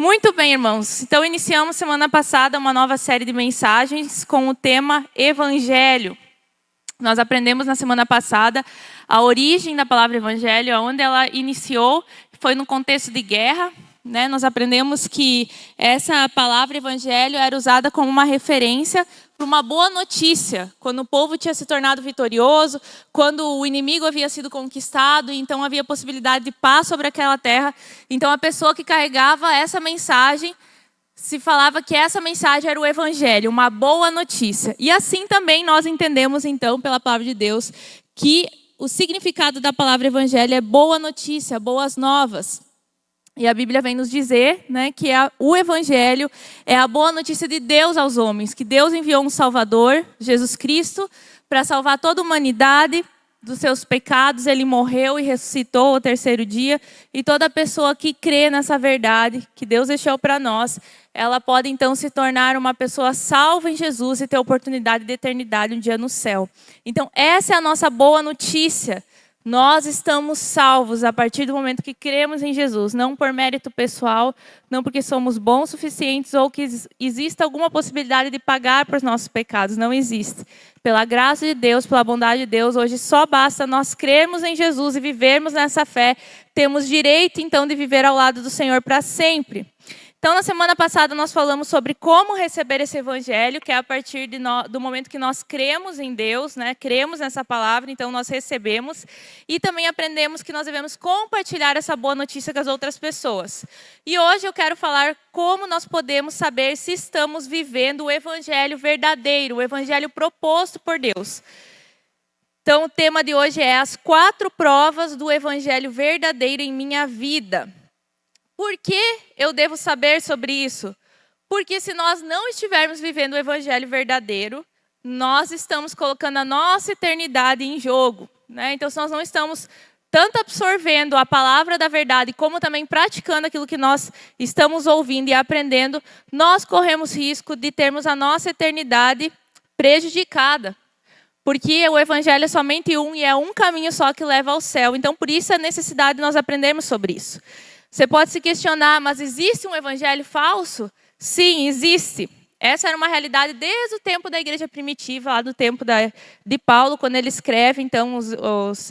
Muito bem, irmãos. Então, iniciamos semana passada uma nova série de mensagens com o tema Evangelho. Nós aprendemos na semana passada a origem da palavra Evangelho, onde ela iniciou, foi no contexto de guerra. Nós aprendemos que essa palavra Evangelho era usada como uma referência para uma boa notícia, quando o povo tinha se tornado vitorioso, quando o inimigo havia sido conquistado, então havia possibilidade de paz sobre aquela terra. Então a pessoa que carregava essa mensagem, se falava que essa mensagem era o Evangelho, uma boa notícia. E assim também nós entendemos então, pela palavra de Deus, que o significado da palavra Evangelho é boa notícia, boas novas. E a Bíblia vem nos dizer, que o Evangelho é a boa notícia de Deus aos homens, que Deus enviou um Salvador, Jesus Cristo, para salvar toda a humanidade dos seus pecados. Ele morreu e ressuscitou ao terceiro dia. E toda pessoa que crê nessa verdade que Deus deixou para nós, ela pode então se tornar uma pessoa salva em Jesus e ter oportunidade de eternidade um dia no céu. Então essa é a nossa boa notícia. Nós estamos salvos a partir do momento que cremos em Jesus, não por mérito pessoal, não porque somos bons o suficientes ou que exista alguma possibilidade de pagar por nossos pecados. Não existe. Pela graça de Deus, pela bondade de Deus, hoje só basta nós crermos em Jesus e vivermos nessa fé. Temos direito, então, de viver ao lado do Senhor para sempre. Então, na semana passada, nós falamos sobre como receber esse Evangelho, que é a partir do momento que nós cremos em Deus, cremos nessa palavra, então nós recebemos. E também aprendemos que nós devemos compartilhar essa boa notícia com as outras pessoas. E hoje eu quero falar como nós podemos saber se estamos vivendo o Evangelho verdadeiro, o Evangelho proposto por Deus. Então, o tema de hoje é as 4 provas do Evangelho verdadeiro em minha vida. Por que eu devo saber sobre isso? Porque se nós não estivermos vivendo o Evangelho verdadeiro, nós estamos colocando a nossa eternidade em jogo. Então, se nós não estamos tanto absorvendo a palavra da verdade, como também praticando aquilo que nós estamos ouvindo e aprendendo, nós corremos risco de termos a nossa eternidade prejudicada. Porque o Evangelho é somente um e é um caminho só que leva ao céu. Então, por isso a necessidade de nós aprendermos sobre isso. Você pode se questionar, mas existe um evangelho falso? Sim, existe. Essa era uma realidade desde o tempo da igreja primitiva, lá do tempo de Paulo, quando ele escreve então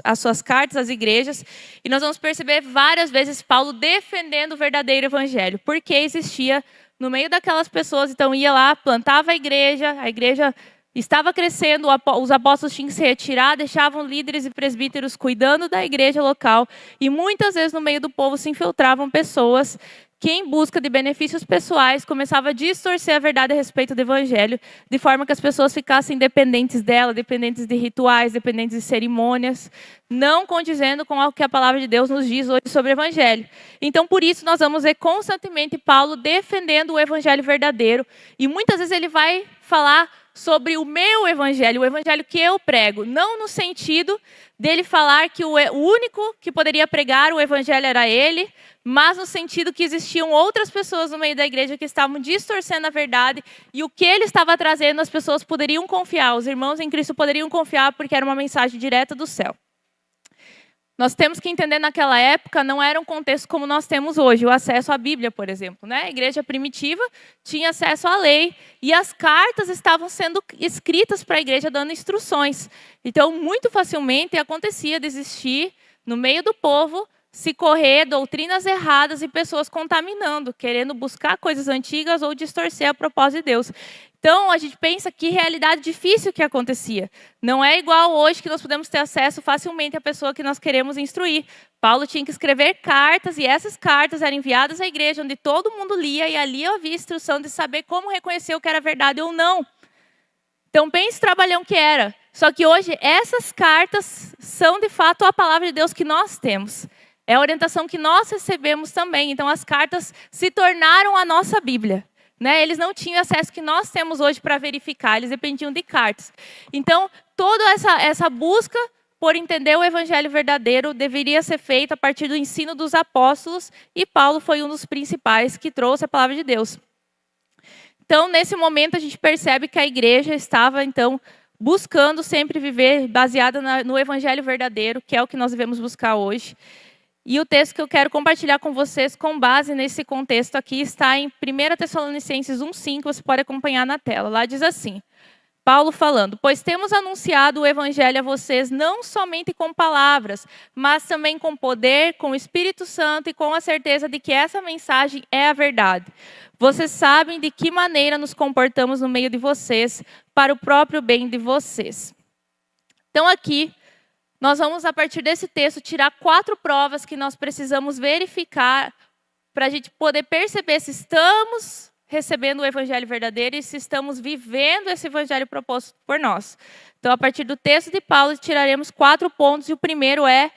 as suas cartas às igrejas. E nós vamos perceber várias vezes Paulo defendendo o verdadeiro evangelho. Porque existia no meio daquelas pessoas, então ia lá, plantava a igreja estava crescendo, os apóstolos tinham que se retirar, deixavam líderes e presbíteros cuidando da igreja local. E muitas vezes no meio do povo se infiltravam pessoas que, em busca de benefícios pessoais, começavam a distorcer a verdade a respeito do evangelho, de forma que as pessoas ficassem dependentes dela, dependentes de rituais, dependentes de cerimônias, não condizendo com o que a palavra de Deus nos diz hoje sobre o evangelho. Então, por isso, nós vamos ver constantemente Paulo defendendo o evangelho verdadeiro. E muitas vezes ele vai falar sobre o meu evangelho, o evangelho que eu prego. Não no sentido dele falar que o único que poderia pregar o evangelho era ele, mas no sentido que existiam outras pessoas no meio da igreja que estavam distorcendo a verdade e o que ele estava trazendo as pessoas poderiam confiar, os irmãos em Cristo poderiam confiar porque era uma mensagem direta do céu. Nós temos que entender, naquela época, não era um contexto como nós temos hoje, o acesso à Bíblia, por exemplo. A igreja primitiva tinha acesso à lei e as cartas estavam sendo escritas para a igreja, dando instruções. Então, muito facilmente acontecia de existir, no meio do povo, se correr doutrinas erradas e pessoas contaminando, querendo buscar coisas antigas ou distorcer a propósito de Deus. Então, a gente pensa que realidade difícil que acontecia. Não é igual hoje que nós podemos ter acesso facilmente à pessoa que nós queremos instruir. Paulo tinha que escrever cartas e essas cartas eram enviadas à igreja, onde todo mundo lia e ali havia instrução de saber como reconhecer o que era verdade ou não. Então, pense o trabalhão que era. Só que hoje essas cartas são de fato a palavra de Deus que nós temos. É a orientação que nós recebemos também. Então, as cartas se tornaram a nossa Bíblia. Eles não tinham acesso que nós temos hoje para verificar, eles dependiam de cartas. Então, toda essa busca por entender o evangelho verdadeiro deveria ser feita a partir do ensino dos apóstolos, e Paulo foi um dos principais que trouxe a palavra de Deus. Então, nesse momento, a gente percebe que a igreja estava, então, buscando sempre viver baseada no evangelho verdadeiro, que é o que nós devemos buscar hoje. E o texto que eu quero compartilhar com vocês, com base nesse contexto aqui, está em 1 Tessalonicenses 1,5, você pode acompanhar na tela. Lá diz assim, Paulo falando, pois temos anunciado o evangelho a vocês não somente com palavras, mas também com poder, com o Espírito Santo e com a certeza de que essa mensagem é a verdade. Vocês sabem de que maneira nos comportamos no meio de vocês, para o próprio bem de vocês. Então aqui, nós vamos, a partir desse texto, tirar 4 provas que nós precisamos verificar para a gente poder perceber se estamos recebendo o evangelho verdadeiro e se estamos vivendo esse evangelho proposto por nós. Então, a partir do texto de Paulo, tiraremos 4 pontos, e o primeiro é,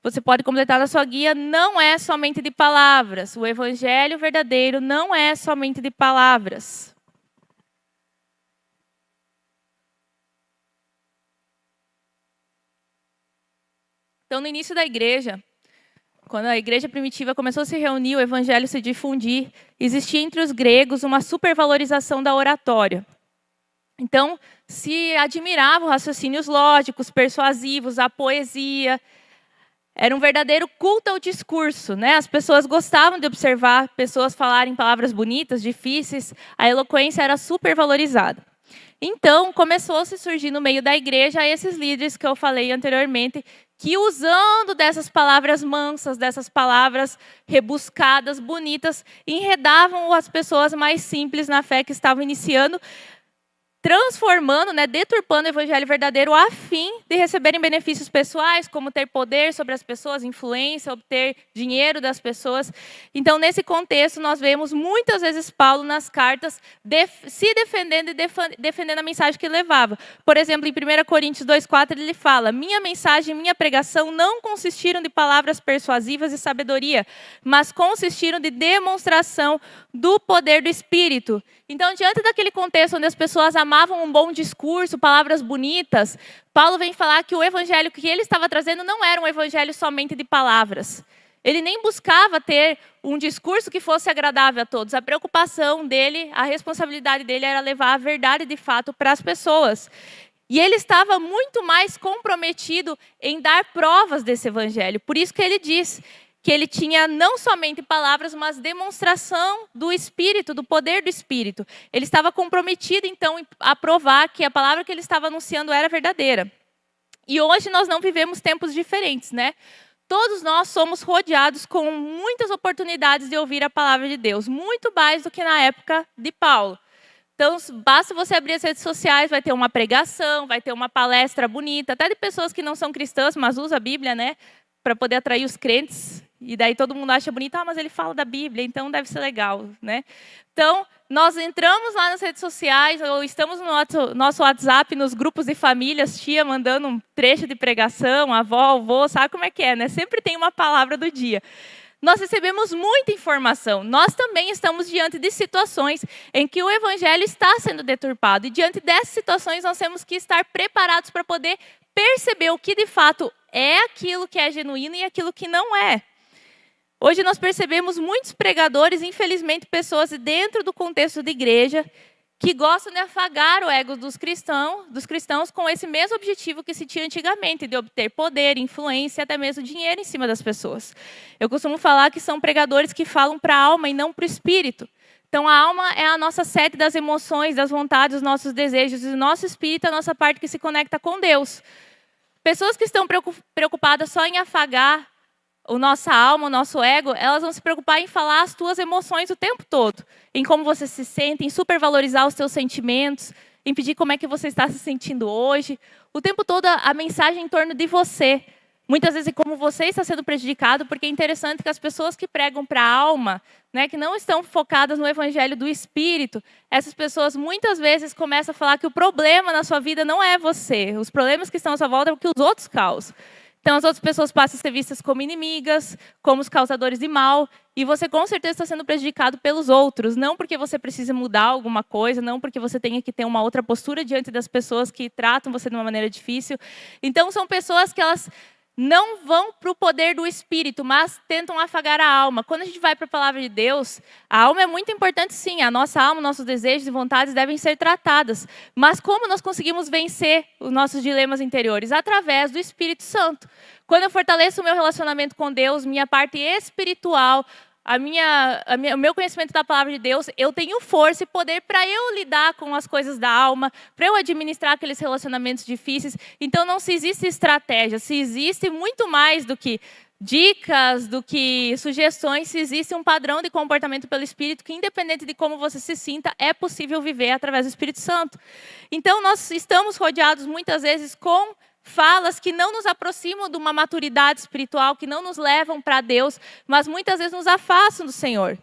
você pode completar na sua guia, não é somente de palavras. O evangelho verdadeiro não é somente de palavras. Então, no início da igreja, quando a igreja primitiva começou a se reunir, o evangelho se difundir, existia entre os gregos uma supervalorização da oratória. Então, se admiravam raciocínios lógicos, persuasivos, a poesia. Era um verdadeiro culto ao discurso, né? As pessoas gostavam de observar pessoas falarem palavras bonitas, difíceis. A eloquência era supervalorizada. Então, começou a se surgir no meio da igreja esses líderes que eu falei anteriormente, que usando dessas palavras mansas, dessas palavras rebuscadas, bonitas, enredavam as pessoas mais simples na fé que estavam iniciando, transformando, deturpando o evangelho verdadeiro a fim de receberem benefícios pessoais, como ter poder sobre as pessoas, influência, obter dinheiro das pessoas. Então, nesse contexto, nós vemos muitas vezes Paulo nas cartas se defendendo e defendendo a mensagem que ele levava. Por exemplo, em 1 Coríntios 2,4, ele fala, minha mensagem e minha pregação não consistiram de palavras persuasivas e sabedoria, mas consistiram de demonstração do poder do Espírito. Então, diante daquele contexto onde as pessoas amavam um bom discurso, palavras bonitas, Paulo vem falar que o evangelho que ele estava trazendo não era um evangelho somente de palavras. Ele nem buscava ter um discurso que fosse agradável a todos. A preocupação dele, a responsabilidade dele era levar a verdade de fato para as pessoas. E ele estava muito mais comprometido em dar provas desse evangelho. Por isso que ele diz que ele tinha não somente palavras, mas demonstração do Espírito, do poder do Espírito. Ele estava comprometido, então, a provar que a palavra que ele estava anunciando era verdadeira. E hoje nós não vivemos tempos diferentes, né? Todos nós somos rodeados com muitas oportunidades de ouvir a palavra de Deus, muito mais do que na época de Paulo. Então, basta você abrir as redes sociais, vai ter uma pregação, vai ter uma palestra bonita, até de pessoas que não são cristãs, mas usam a Bíblia, para poder atrair os crentes. E daí todo mundo acha bonito, mas ele fala da Bíblia, então deve ser legal, Então, nós entramos lá nas redes sociais, ou estamos no nosso WhatsApp, nos grupos de famílias, tia mandando um trecho de pregação, avó, avô, sabe como é que é, Sempre tem uma palavra do dia. Nós recebemos muita informação. Nós também estamos diante de situações em que o evangelho está sendo deturpado. E diante dessas situações, nós temos que estar preparados para poder perceber o que de fato é aquilo que é genuíno e aquilo que não é. Hoje nós percebemos muitos pregadores, infelizmente pessoas dentro do contexto de igreja, que gostam de afagar o ego dos cristãos com esse mesmo objetivo que se tinha antigamente, de obter poder, influência e até mesmo dinheiro em cima das pessoas. Eu costumo falar que são pregadores que falam para a alma e não para o espírito. Então a alma é a nossa sede das emoções, das vontades, dos nossos desejos, e o nosso espírito é a nossa parte que se conecta com Deus. Pessoas que estão preocupadas só em afagar a nossa alma, o nosso ego, elas vão se preocupar em falar as tuas emoções o tempo todo. Em como você se sente, em supervalorizar os teus sentimentos, em pedir como é que você está se sentindo hoje. O tempo todo a mensagem em torno de você. Muitas vezes como você está sendo prejudicado, porque é interessante que as pessoas que pregam para a alma, que não estão focadas no evangelho do Espírito, essas pessoas muitas vezes começam a falar que o problema na sua vida não é você. Os problemas que estão à sua volta é o que os outros causam. Então, as outras pessoas passam a ser vistas como inimigas, como os causadores de mal, e você com certeza está sendo prejudicado pelos outros, não porque você precisa mudar alguma coisa, não porque você tenha que ter uma outra postura diante das pessoas que tratam você de uma maneira difícil. Então, são pessoas que elas não vão para o poder do Espírito, mas tentam afagar a alma. Quando a gente vai para a palavra de Deus, a alma é muito importante sim. A nossa alma, nossos desejos e vontades devem ser tratadas. Mas como nós conseguimos vencer os nossos dilemas interiores? Através do Espírito Santo. Quando eu fortaleço o meu relacionamento com Deus, minha parte espiritual, o meu conhecimento da palavra de Deus, eu tenho força e poder para eu lidar com as coisas da alma, para eu administrar aqueles relacionamentos difíceis. Então, não se existe estratégia, se existe muito mais do que dicas, do que sugestões, se existe um padrão de comportamento pelo Espírito, que independente de como você se sinta, é possível viver através do Espírito Santo. Então, nós estamos rodeados muitas vezes com falas que não nos aproximam de uma maturidade espiritual, que não nos levam para Deus, mas muitas vezes nos afastam do Senhor.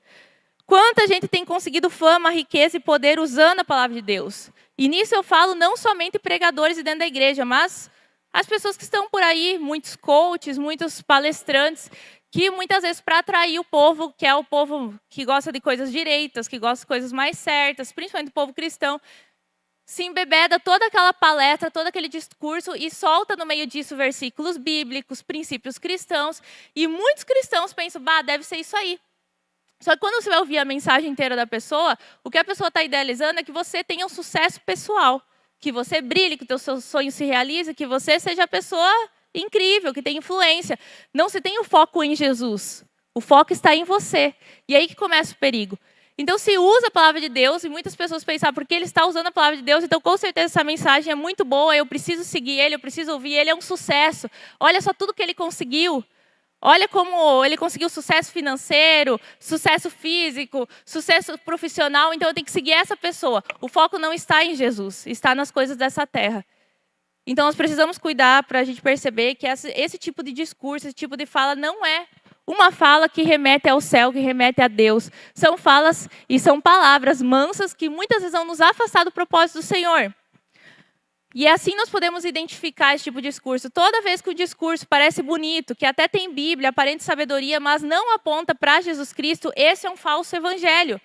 Quanta gente tem conseguido fama, riqueza e poder usando a palavra de Deus? E nisso eu falo não somente pregadores dentro da igreja, mas as pessoas que estão por aí, muitos coaches, muitos palestrantes, que muitas vezes para atrair o povo, que é o povo que gosta de coisas direitas, que gosta de coisas mais certas, principalmente o povo cristão, se embebeda toda aquela palestra, todo aquele discurso e solta no meio disso versículos bíblicos, princípios cristãos. E muitos cristãos pensam, deve ser isso aí. Só que quando você vai ouvir a mensagem inteira da pessoa, o que a pessoa está idealizando é que você tenha um sucesso pessoal, que você brilhe, que o seu sonho se realize, que você seja a pessoa incrível, que tem influência. Não se tem o foco em Jesus. O foco está em você. E aí que começa o perigo. Então, se usa a palavra de Deus, e muitas pessoas pensam, porque ele está usando a palavra de Deus, então com certeza essa mensagem é muito boa, eu preciso seguir ele, eu preciso ouvir, ele é um sucesso. Olha só tudo que ele conseguiu. Olha como ele conseguiu sucesso financeiro, sucesso físico, sucesso profissional, então eu tenho que seguir essa pessoa. O foco não está em Jesus, está nas coisas dessa terra. Então, nós precisamos cuidar para a gente perceber que esse tipo de discurso, esse tipo de fala não é uma fala que remete ao céu, que remete a Deus. São falas e são palavras mansas que muitas vezes vão nos afastar do propósito do Senhor. E assim nós podemos identificar esse tipo de discurso. Toda vez que o discurso parece bonito, que até tem Bíblia, aparente sabedoria, mas não aponta para Jesus Cristo, esse é um falso evangelho.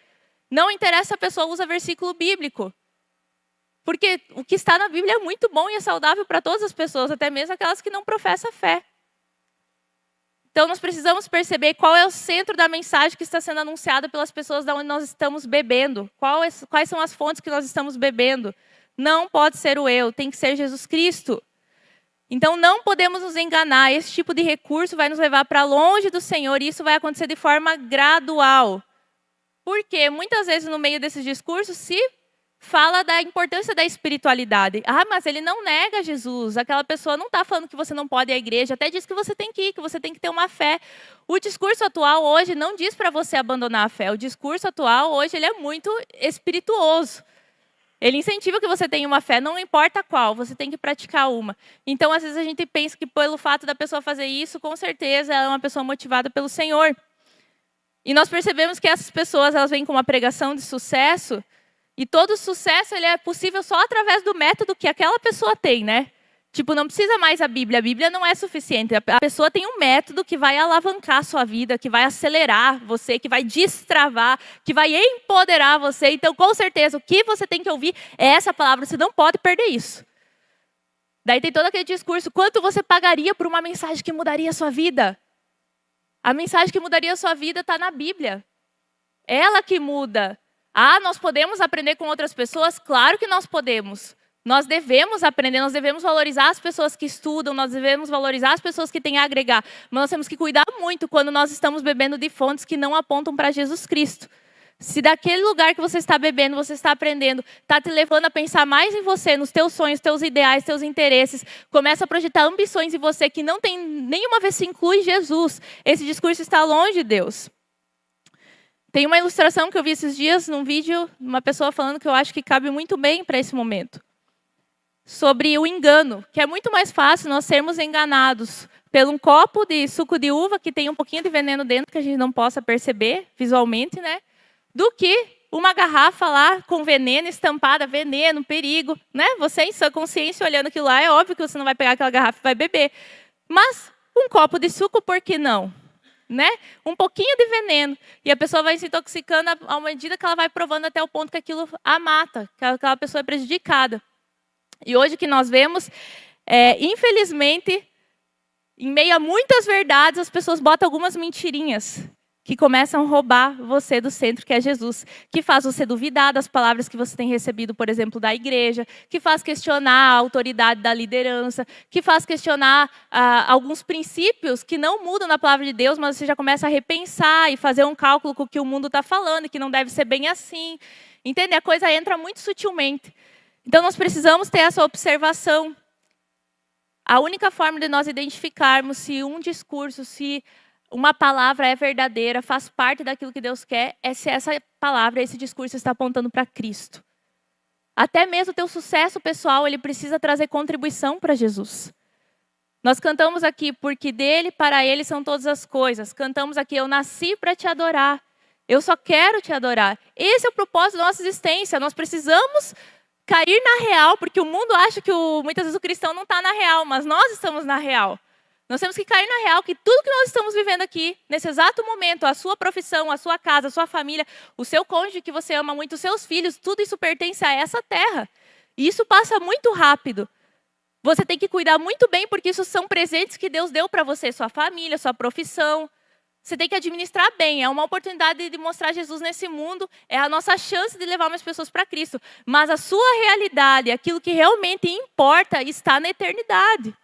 Não interessa se a pessoa usa versículo bíblico. Porque o que está na Bíblia é muito bom e é saudável para todas as pessoas, até mesmo aquelas que não professam fé. Então, nós precisamos perceber qual é o centro da mensagem que está sendo anunciada pelas pessoas da onde nós estamos bebendo. Quais são as fontes que nós estamos bebendo? Não pode ser o eu, tem que ser Jesus Cristo. Então, não podemos nos enganar. Esse tipo de recurso vai nos levar para longe do Senhor e isso vai acontecer de forma gradual. Porque muitas vezes no meio desses discursos se fala da importância da espiritualidade. Mas ele não nega Jesus. Aquela pessoa não está falando que você não pode ir à igreja. Até diz que você tem que ir, que você tem que ter uma fé. O discurso atual hoje não diz para você abandonar a fé. O discurso atual hoje ele é muito espirituoso. Ele incentiva que você tenha uma fé, não importa qual, você tem que praticar uma. Então, às vezes a gente pensa que pelo fato da pessoa fazer isso, com certeza ela é uma pessoa motivada pelo Senhor. E nós percebemos que essas pessoas elas vêm com uma pregação de sucesso. E todo sucesso ele é possível só através do método que aquela pessoa tem, né? Tipo, não precisa mais a Bíblia não é suficiente. A pessoa tem um método que vai alavancar a sua vida, que vai acelerar você, que vai destravar, que vai empoderar você. Então, com certeza, o que você tem que ouvir é essa palavra, você não pode perder isso. Daí tem todo aquele discurso, quanto você pagaria por uma mensagem que mudaria a sua vida? A mensagem que mudaria a sua vida está na Bíblia. Ela que muda. Nós podemos aprender com outras pessoas? Claro que nós podemos. Nós devemos aprender, nós devemos valorizar as pessoas que estudam, nós devemos valorizar as pessoas que têm a agregar. Mas nós temos que cuidar muito quando nós estamos bebendo de fontes que não apontam para Jesus Cristo. Se daquele lugar que você está bebendo, você está aprendendo, está te levando a pensar mais em você, nos teus sonhos, teus ideais, teus interesses, começa a projetar ambições em você que não tem nenhuma vez se inclui Jesus. Esse discurso está longe de Deus. Tem uma ilustração que eu vi esses dias num vídeo, uma pessoa falando que eu acho que cabe muito bem para esse momento. Sobre o engano, que é muito mais fácil nós sermos enganados por um copo de suco de uva que tem um pouquinho de veneno dentro que a gente não possa perceber visualmente, né? Do que uma garrafa lá com veneno estampada, veneno, perigo, né? Você em sua consciência olhando aquilo lá, é óbvio que você não vai pegar aquela garrafa e vai beber. Mas um copo de suco, por que não? Né? Um pouquinho de veneno. E a pessoa vai se intoxicando à medida que ela vai provando até o ponto que aquilo a mata, que aquela pessoa é prejudicada. E hoje o que nós vemos, infelizmente, em meio a muitas verdades, as pessoas botam algumas mentirinhas que começam a roubar você do centro, que é Jesus, que faz você duvidar das palavras que você tem recebido, por exemplo, da igreja, que faz questionar a autoridade da liderança, que faz questionar alguns princípios que não mudam na palavra de Deus, mas você já começa a repensar e fazer um cálculo com o que o mundo está falando, que não deve ser bem assim. Entende? A coisa entra muito sutilmente. Então, nós precisamos ter essa observação. A única forma de nós identificarmos se um discurso, se uma palavra é verdadeira, faz parte daquilo que Deus quer, é se essa palavra, esse discurso está apontando para Cristo. Até mesmo o teu sucesso pessoal, ele precisa trazer contribuição para Jesus. Nós cantamos aqui, porque dele, para ele são todas as coisas. Cantamos aqui, eu nasci para te adorar. Eu só quero te adorar. Esse é o propósito da nossa existência. Nós precisamos cair na real, porque o mundo acha que muitas vezes o cristão não está na real, mas nós estamos na real. Nós temos que cair na real que tudo que nós estamos vivendo aqui, nesse exato momento, a sua profissão, a sua casa, a sua família, o seu cônjuge que você ama muito, os seus filhos, tudo isso pertence a essa terra. E isso passa muito rápido. Você tem que cuidar muito bem, porque isso são presentes que Deus deu para você, sua família, sua profissão. Você tem que administrar bem. É uma oportunidade de mostrar Jesus nesse mundo. É a nossa chance de levar mais pessoas para Cristo. Mas a sua realidade, aquilo que realmente importa, está na eternidade.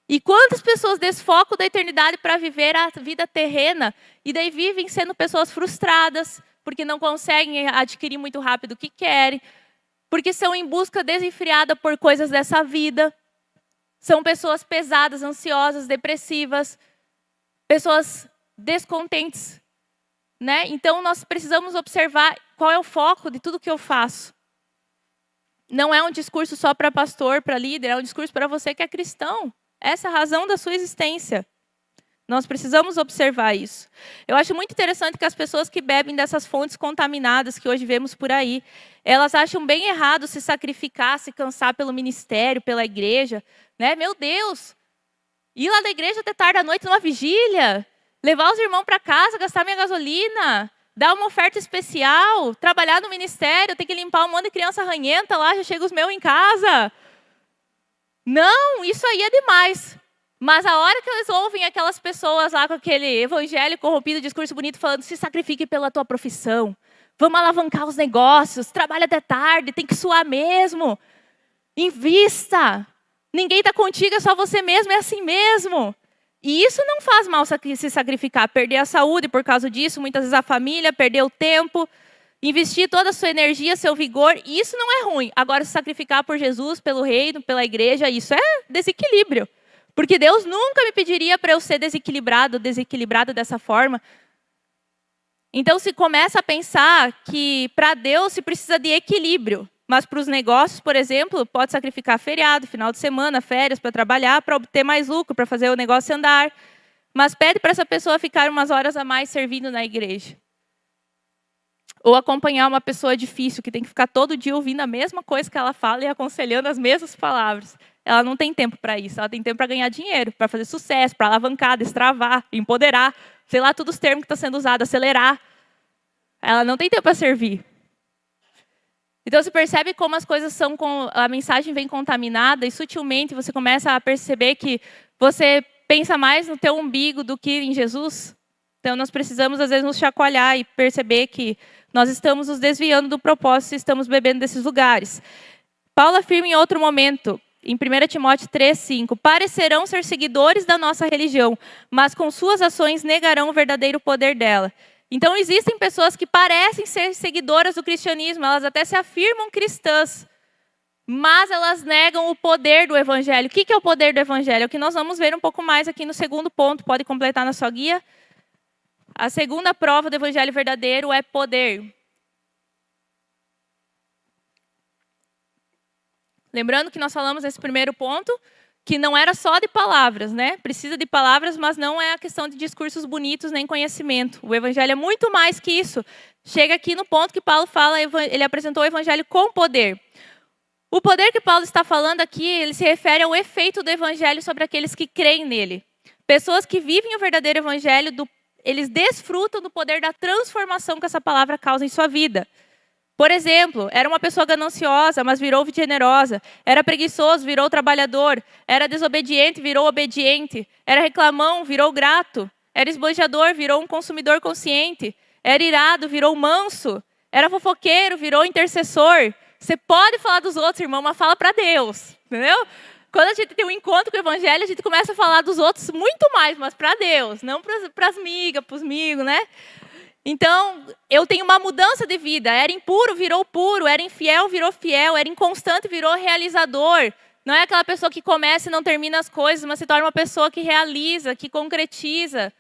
E quantas pessoas desfocam da eternidade para viver a vida terrena e daí vivem sendo pessoas frustradas, porque não conseguem adquirir muito rápido o que querem, porque são em busca desenfreada por coisas dessa vida. São pessoas pesadas, ansiosas, depressivas, pessoas descontentes, né? Então nós precisamos observar qual é o foco de tudo que eu faço. Não é um discurso só para pastor, para líder, é um discurso para você que é cristão. Essa é a razão da sua existência. Nós precisamos observar isso. Eu acho muito interessante que as pessoas que bebem dessas fontes contaminadas que hoje vemos por aí, elas acham bem errado se sacrificar, se cansar pelo ministério, pela igreja, né? Meu Deus! Ir lá da igreja até tarde da noite numa vigília, levar os irmãos para casa, gastar minha gasolina, dar uma oferta especial, trabalhar no ministério, ter que limpar um monte de criança ranhenta lá, já chega os meus em casa. Não, isso aí é demais. Mas a hora que eles ouvem aquelas pessoas lá com aquele evangelho corrompido, discurso bonito, falando, se sacrifique pela tua profissão, vamos alavancar os negócios, trabalha até tarde, tem que suar mesmo, invista, ninguém está contigo, é só você mesmo, é assim mesmo. E isso não faz mal se sacrificar, perder a saúde por causa disso, muitas vezes a família, perder o tempo, investir toda a sua energia, seu vigor, isso não é ruim. Agora, se sacrificar por Jesus, pelo reino, pela igreja, isso é desequilíbrio. Porque Deus nunca me pediria para eu ser desequilibrado dessa forma. Então, se começa a pensar que para Deus se precisa de equilíbrio. Mas para os negócios, por exemplo, pode sacrificar feriado, final de semana, férias para trabalhar, para obter mais lucro, para fazer o negócio andar. Mas pede para essa pessoa ficar umas horas a mais servindo na igreja. Ou acompanhar uma pessoa difícil, que tem que ficar todo dia ouvindo a mesma coisa que ela fala e aconselhando as mesmas palavras. Ela não tem tempo para isso, ela tem tempo para ganhar dinheiro, para fazer sucesso, para alavancar, destravar, empoderar, sei lá, todos os termos que estão sendo usados, acelerar. Ela não tem tempo para servir. Então, você percebe como as coisas são, a mensagem vem contaminada e sutilmente você começa a perceber que você pensa mais no teu umbigo do que em Jesus? Então, nós precisamos, às vezes, nos chacoalhar e perceber que nós estamos nos desviando do propósito e estamos bebendo desses lugares. Paulo afirma em outro momento, em 1 Timóteo 3,5, parecerão ser seguidores da nossa religião, mas com suas ações negarão o verdadeiro poder dela. Então, existem pessoas que parecem ser seguidoras do cristianismo, elas até se afirmam cristãs, mas elas negam o poder do evangelho. O que é o poder do evangelho? É o que nós vamos ver um pouco mais aqui no segundo ponto, pode completar na sua guia. A segunda prova do evangelho verdadeiro é poder. Lembrando que nós falamos nesse primeiro ponto, que não era só de palavras, né? Precisa de palavras, mas não é a questão de discursos bonitos nem conhecimento. O evangelho é muito mais que isso. Chega aqui no ponto que Paulo fala, ele apresentou o evangelho com poder. O poder que Paulo está falando aqui, ele se refere ao efeito do evangelho sobre aqueles que creem nele. Pessoas que vivem o verdadeiro evangelho, eles desfrutam do poder da transformação que essa palavra causa em sua vida. Por exemplo, era uma pessoa gananciosa, mas virou generosa. Era preguiçoso, virou trabalhador. Era desobediente, virou obediente. Era reclamão, virou grato. Era esbanjador, virou um consumidor consciente. Era irado, virou manso. Era fofoqueiro, virou intercessor. Você pode falar dos outros, irmão, mas fala para Deus. Entendeu? Quando a gente tem um encontro com o Evangelho, a gente começa a falar dos outros muito mais, mas para Deus, não para as migas, para os amigos, né? Então, eu tenho uma mudança de vida. Era impuro, virou puro. Era infiel, virou fiel. Era inconstante, virou realizador. Não é aquela pessoa que começa e não termina as coisas, mas se torna uma pessoa que realiza, que concretiza.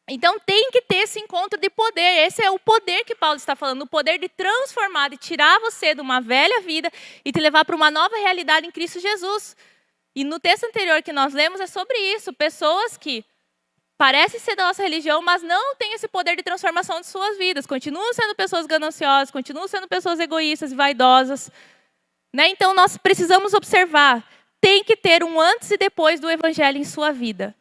Então, tem que ter esse encontro de poder. Esse é o poder que Paulo está falando. O poder de transformar, de tirar você de uma velha vida e te levar para uma nova realidade em Cristo Jesus. E no texto anterior que nós lemos é sobre isso. Pessoas que parecem ser da nossa religião, mas não têm esse poder de transformação de suas vidas. Continuam sendo pessoas gananciosas, continuam sendo pessoas egoístas e vaidosas. Né? Então, nós precisamos observar. Tem que ter um antes e depois do Evangelho em sua vida.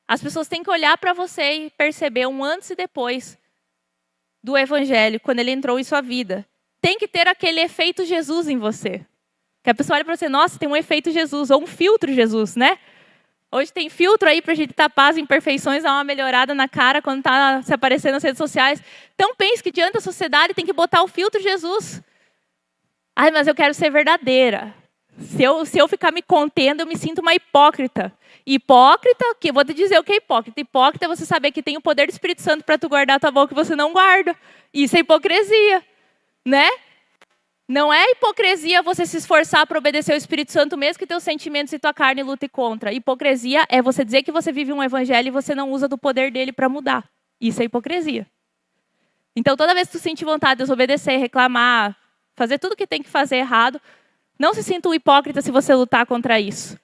As pessoas têm que olhar para você e perceber um antes e depois do Evangelho, quando ele entrou em sua vida. Tem que ter aquele efeito Jesus em você. Que a pessoa olha para você, nossa, tem um efeito Jesus, ou um filtro Jesus, né? Hoje tem filtro aí para a gente tapar as imperfeições, dar uma melhorada na cara quando está se aparecendo nas redes sociais. Então pense que diante da sociedade tem que botar o filtro Jesus. Ai, mas eu quero ser verdadeira. Se eu ficar me contendo, eu me sinto uma hipócrita. Hipócrita, que vou te dizer o que é hipócrita. Hipócrita é você saber que tem o poder do Espírito Santo para tu guardar a tua boca e você não guarda. Isso é hipocrisia, né? Não é hipocrisia você se esforçar para obedecer ao Espírito Santo mesmo que teus sentimentos e tua carne lutem contra. Hipocrisia é você dizer que você vive um evangelho e você não usa do poder dele para mudar. Isso é hipocrisia. Então, toda vez que tu sentir vontade de desobedecer, reclamar, fazer tudo o que tem que fazer errado, não se sinta um hipócrita se você lutar contra isso.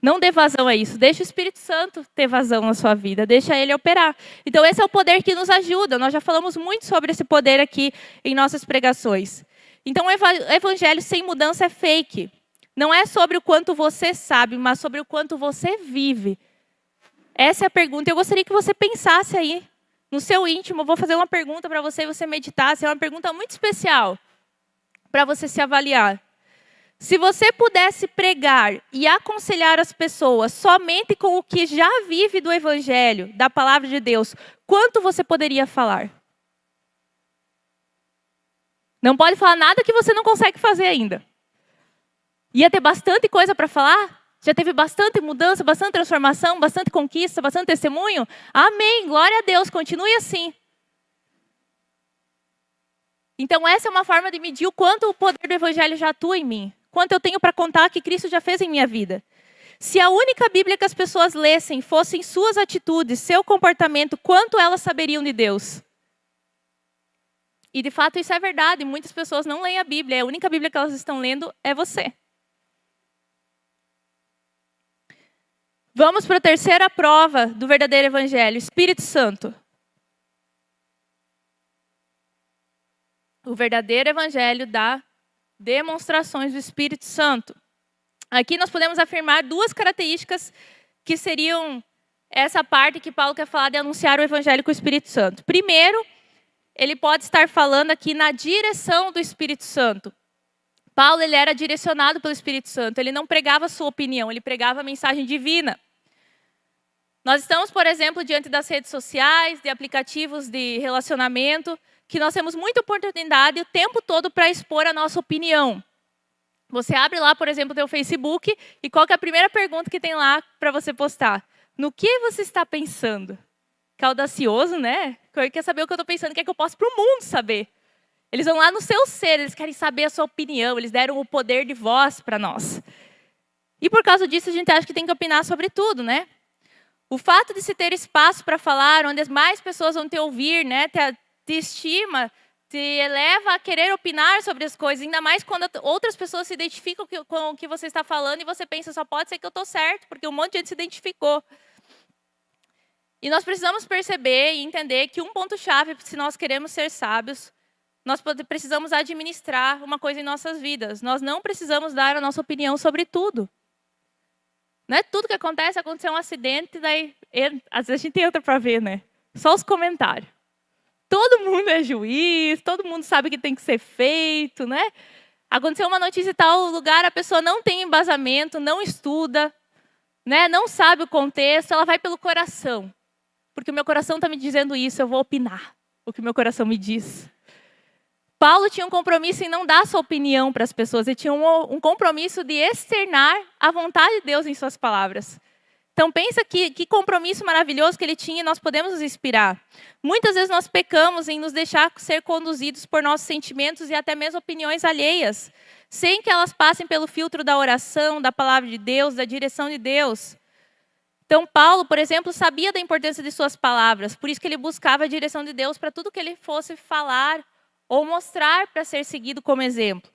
Não dê vazão a isso. Deixa o Espírito Santo ter vazão na sua vida. Deixa ele operar. Então, esse é o poder que nos ajuda. Nós já falamos muito sobre esse poder aqui em nossas pregações. Então, o evangelho sem mudança é fake. Não é sobre o quanto você sabe, mas sobre o quanto você vive. Essa é a pergunta. Eu gostaria que você pensasse aí, no seu íntimo. Eu vou fazer uma pergunta para você e você meditasse. É uma pergunta muito especial para você se avaliar. Se você pudesse pregar e aconselhar as pessoas somente com o que já vive do evangelho, da palavra de Deus, quanto você poderia falar? Não pode falar nada que você não consegue fazer ainda. Ia ter bastante coisa para falar? Já teve bastante mudança, bastante transformação, bastante conquista, bastante testemunho? Amém, glória a Deus, continue assim. Então essa é uma forma de medir o quanto o poder do evangelho já atua em mim. Quanto eu tenho para contar que Cristo já fez em minha vida. Se a única Bíblia que as pessoas lessem fossem suas atitudes, seu comportamento, quanto elas saberiam de Deus? E de fato isso é verdade, muitas pessoas não leem a Bíblia, a única Bíblia que elas estão lendo é você. Vamos para a terceira prova do verdadeiro evangelho, Espírito Santo. O verdadeiro evangelho dá demonstrações do Espírito Santo. Aqui nós podemos afirmar duas características que seriam essa parte que Paulo quer falar de anunciar o evangelho com o Espírito Santo. Primeiro, ele pode estar falando aqui na direção do Espírito Santo. Paulo, ele era direcionado pelo Espírito Santo. Ele não pregava a sua opinião, ele pregava a mensagem divina. Nós estamos, por exemplo, diante das redes sociais, de aplicativos de relacionamento, que nós temos muita oportunidade o tempo todo para expor a nossa opinião. Você abre lá, por exemplo, o teu Facebook, e qual que é a primeira pergunta que tem lá para você postar? No que você está pensando? Que é audacioso, né? Quer saber o que eu estou pensando, quer que eu possa para o mundo saber. Eles vão lá no seu ser, eles querem saber a sua opinião, eles deram o poder de voz para nós. E por causa disso, a gente acha que tem que opinar sobre tudo, né? O fato de se ter espaço para falar, onde mais pessoas vão te ouvir, né? Te estima, te eleva a querer opinar sobre as coisas, ainda mais quando outras pessoas se identificam com o que você está falando e você pensa, só pode ser que eu estou certo, porque um monte de gente se identificou. E nós precisamos perceber e entender que um ponto-chave, se nós queremos ser sábios, nós precisamos administrar uma coisa em nossas vidas. Nós não precisamos dar a nossa opinião sobre tudo. Não é tudo que acontece, aconteceu um acidente, daí às vezes a gente entra para ver, né? Só os comentários. todo mundo é juiz, todo mundo sabe o que tem que ser feito, né? Aconteceu uma notícia em tal lugar, a pessoa não tem embasamento, não estuda, né? Não sabe o contexto, ela vai pelo coração. Porque o meu coração está me dizendo isso, eu vou opinar o que o meu coração me diz. Paulo tinha um compromisso em não dar sua opinião para as pessoas, ele tinha um compromisso de externar a vontade de Deus em suas palavras. Então pensa que compromisso maravilhoso que ele tinha e nós podemos nos inspirar. Muitas vezes nós pecamos em nos deixar ser conduzidos por nossos sentimentos e até mesmo opiniões alheias, sem que elas passem pelo filtro da oração, da palavra de Deus, da direção de Deus. Então Paulo, por exemplo, sabia da importância de suas palavras, por isso que ele buscava a direção de Deus para tudo que ele fosse falar ou mostrar para ser seguido como exemplo.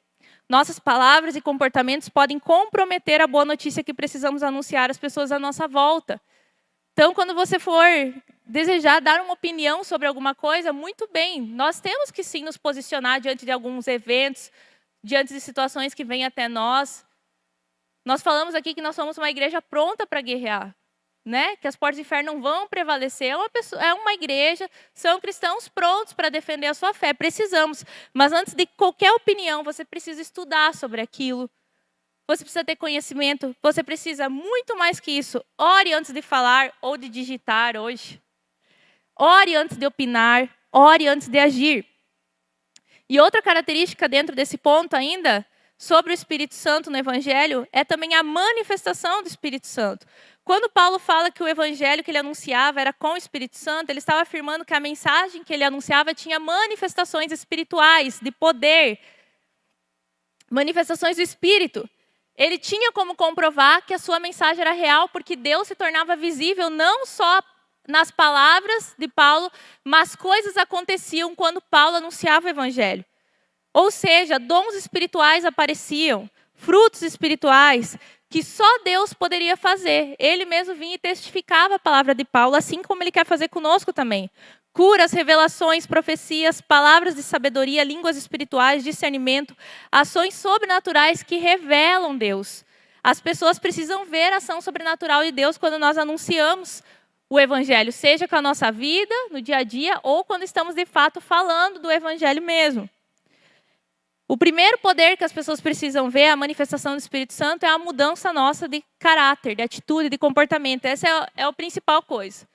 Nossas palavras e comportamentos podem comprometer a boa notícia que precisamos anunciar às pessoas à nossa volta. Então, quando você for desejar dar uma opinião sobre alguma coisa, muito bem, nós temos que sim nos posicionar diante de alguns eventos, diante de situações que vêm até nós. Nós falamos aqui que nós somos uma igreja pronta para guerrear, né? Que as portas do inferno não vão prevalecer. É uma igreja, são cristãos prontos para defender a sua fé. Precisamos. Mas antes de qualquer opinião, você precisa estudar sobre aquilo. Você precisa ter conhecimento. Você precisa muito mais que isso. Ore antes de falar ou de digitar hoje. Ore antes de opinar. Ore antes de agir. E outra característica dentro desse ponto ainda, sobre o Espírito Santo no Evangelho, é também a manifestação do Espírito Santo. Quando Paulo fala que o evangelho que ele anunciava era com o Espírito Santo, ele estava afirmando que a mensagem que ele anunciava tinha manifestações espirituais, de poder, manifestações do Espírito. Ele tinha como comprovar que a sua mensagem era real, porque Deus se tornava visível não só nas palavras de Paulo, mas coisas aconteciam quando Paulo anunciava o evangelho. Ou seja, dons espirituais apareciam, frutos espirituais, que só Deus poderia fazer. Ele mesmo vinha e testificava a palavra de Paulo, assim como ele quer fazer conosco também. Curas, revelações, profecias, palavras de sabedoria, línguas espirituais, discernimento, ações sobrenaturais que revelam Deus. As pessoas precisam ver a ação sobrenatural de Deus quando nós anunciamos o evangelho, seja com a nossa vida, no dia a dia, ou quando estamos de fato falando do evangelho mesmo. O primeiro poder que as pessoas precisam ver, a manifestação do Espírito Santo, é a mudança nossa de caráter, de atitude, de comportamento. Essa é a principal coisa.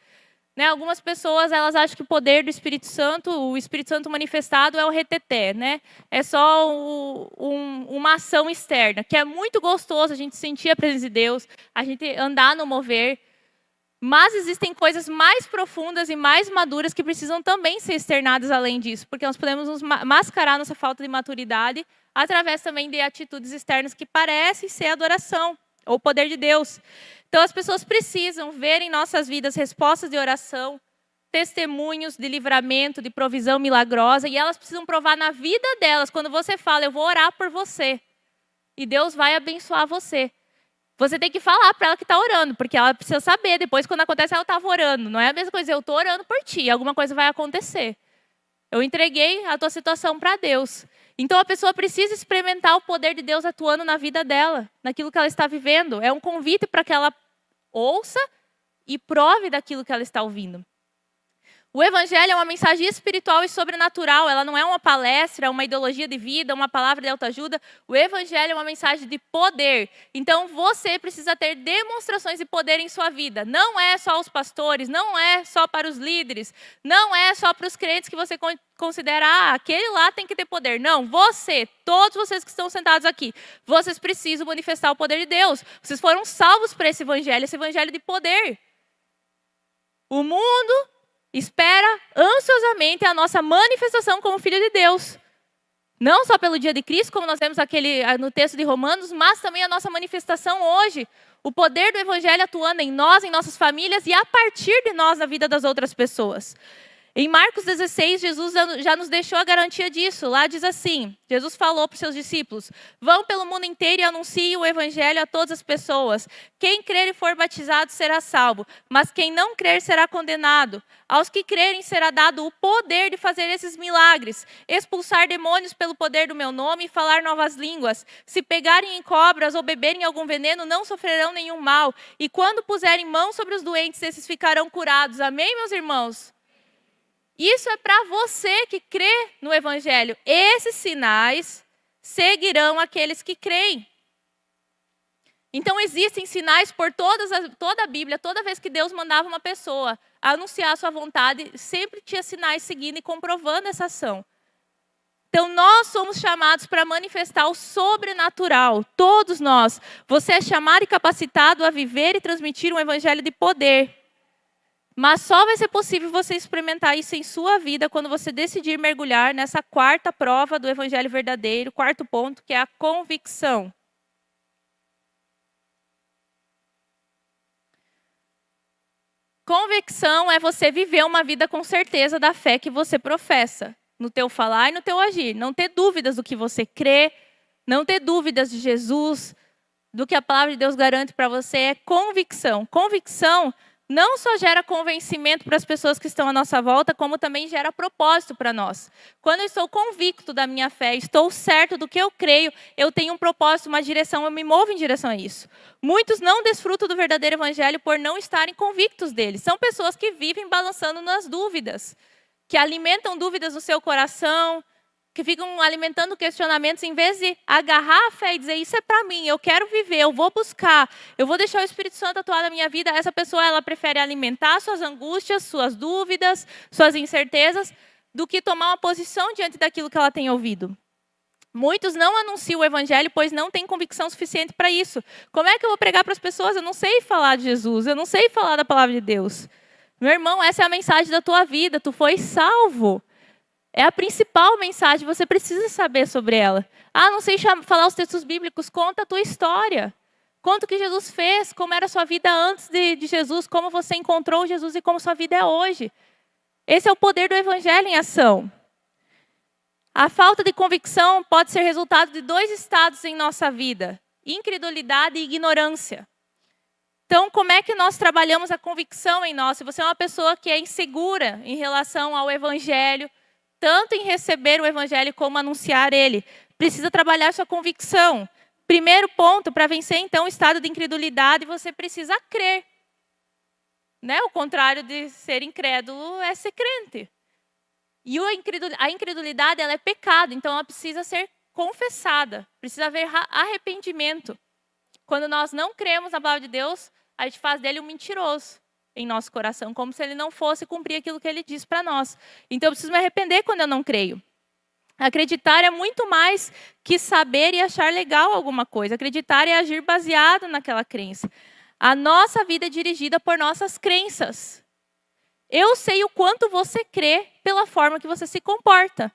Né? Algumas pessoas elas acham que o poder do Espírito Santo, o Espírito Santo manifestado, é o reteté. Né? É só uma ação externa, que é muito gostoso a gente sentir a presença de Deus, a gente andar no mover. Mas existem coisas mais profundas e mais maduras que precisam também ser externadas além disso, porque nós podemos nos mascarar nossa falta de maturidade através também de atitudes externas que parecem ser adoração ou poder de Deus. Então as pessoas precisam ver em nossas vidas respostas de oração, testemunhos de livramento, de provisão milagrosa, e elas precisam provar na vida delas, quando você fala, eu vou orar por você, e Deus vai abençoar você. Você tem que falar para ela que está orando, porque ela precisa saber. Depois, quando acontece, ela estava orando. Não é a mesma coisa, eu estou orando por ti, alguma coisa vai acontecer. Eu entreguei a tua situação para Deus. Então, a pessoa precisa experimentar o poder de Deus atuando na vida dela, naquilo que ela está vivendo. É um convite para que ela ouça e prove daquilo que ela está ouvindo. O evangelho é uma mensagem espiritual e sobrenatural. Ela não é uma palestra, uma ideologia de vida, uma palavra de autoajuda. O evangelho é uma mensagem de poder. Então, você precisa ter demonstrações de poder em sua vida. Não é só os pastores, não é só para os líderes, não é só para os crentes que você considera, aquele lá tem que ter poder. Não, você, todos vocês que estão sentados aqui, vocês precisam manifestar o poder de Deus. Vocês foram salvos para esse evangelho de poder. O mundo espera ansiosamente a nossa manifestação como filho de Deus. Não só pelo dia de Cristo, como nós vemos no texto de Romanos, mas também a nossa manifestação hoje. O poder do evangelho atuando em nós, em nossas famílias e a partir de nós na vida das outras pessoas. Em Marcos 16, Jesus já nos deixou a garantia disso. Lá diz assim, Jesus falou para os seus discípulos, vão pelo mundo inteiro e anunciem o evangelho a todas as pessoas. Quem crer e for batizado será salvo, mas quem não crer será condenado. Aos que crerem será dado o poder de fazer esses milagres, expulsar demônios pelo poder do meu nome e falar novas línguas. Se pegarem em cobras ou beberem algum veneno, não sofrerão nenhum mal. E quando puserem mãos sobre os doentes, esses ficarão curados. Amém, meus irmãos? Isso é para você que crê no Evangelho. Esses sinais seguirão aqueles que creem. Então existem sinais por toda a Bíblia. Toda vez que Deus mandava uma pessoa anunciar a sua vontade, sempre tinha sinais seguindo e comprovando essa ação. Então nós somos chamados para manifestar o sobrenatural. Todos nós. Você é chamado e capacitado a viver e transmitir um evangelho de poder. Mas só vai ser possível você experimentar isso em sua vida quando você decidir mergulhar nessa quarta prova do evangelho verdadeiro, quarto ponto, que é a convicção. Convicção é você viver uma vida com certeza da fé que você professa, no teu falar e no teu agir. Não ter dúvidas do que você crê, não ter dúvidas de Jesus, do que a palavra de Deus garante para você, é convicção. Convicção não só gera convencimento para as pessoas que estão à nossa volta, como também gera propósito para nós. Quando eu estou convicto da minha fé, estou certo do que eu creio, eu tenho um propósito, uma direção, eu me movo em direção a isso. Muitos não desfrutam do verdadeiro evangelho por não estarem convictos dele. São pessoas que vivem balançando nas dúvidas, que alimentam dúvidas no seu coração, que ficam alimentando questionamentos, em vez de agarrar a fé e dizer, isso é para mim, eu quero viver, eu vou buscar, eu vou deixar o Espírito Santo atuar na minha vida. Essa pessoa, ela prefere alimentar suas angústias, suas dúvidas, suas incertezas, do que tomar uma posição diante daquilo que ela tem ouvido. Muitos não anunciam o evangelho, pois não têm convicção suficiente para isso. Como é que eu vou pregar para as pessoas? Eu não sei falar de Jesus, eu não sei falar da palavra de Deus. Meu irmão, essa é a mensagem da tua vida, tu foi salvo. É a principal mensagem, você precisa saber sobre ela. Ah, não sei falar os textos bíblicos, conta a tua história. Conta o que Jesus fez, como era a sua vida antes de Jesus, como você encontrou Jesus e como sua vida é hoje. Esse é o poder do evangelho em ação. A falta de convicção pode ser resultado de 2 estados em nossa vida: incredulidade e ignorância. Então, como é que nós trabalhamos a convicção em nós? Se você é uma pessoa que é insegura em relação ao evangelho, tanto em receber o evangelho como anunciar ele, precisa trabalhar sua convicção. Primeiro ponto, para vencer então o estado de incredulidade, você precisa crer. Né? O contrário de ser incrédulo é ser crente. E a incredulidade, ela é pecado, então ela precisa ser confessada, precisa haver arrependimento. Quando nós não cremos na palavra de Deus, a gente faz dele um mentiroso em nosso coração, como se ele não fosse cumprir aquilo que ele diz para nós. Então eu preciso me arrepender quando eu não creio. Acreditar é muito mais que saber e achar legal alguma coisa. Acreditar é agir baseado naquela crença. A nossa vida é dirigida por nossas crenças. Eu sei o quanto você crê pela forma que você se comporta.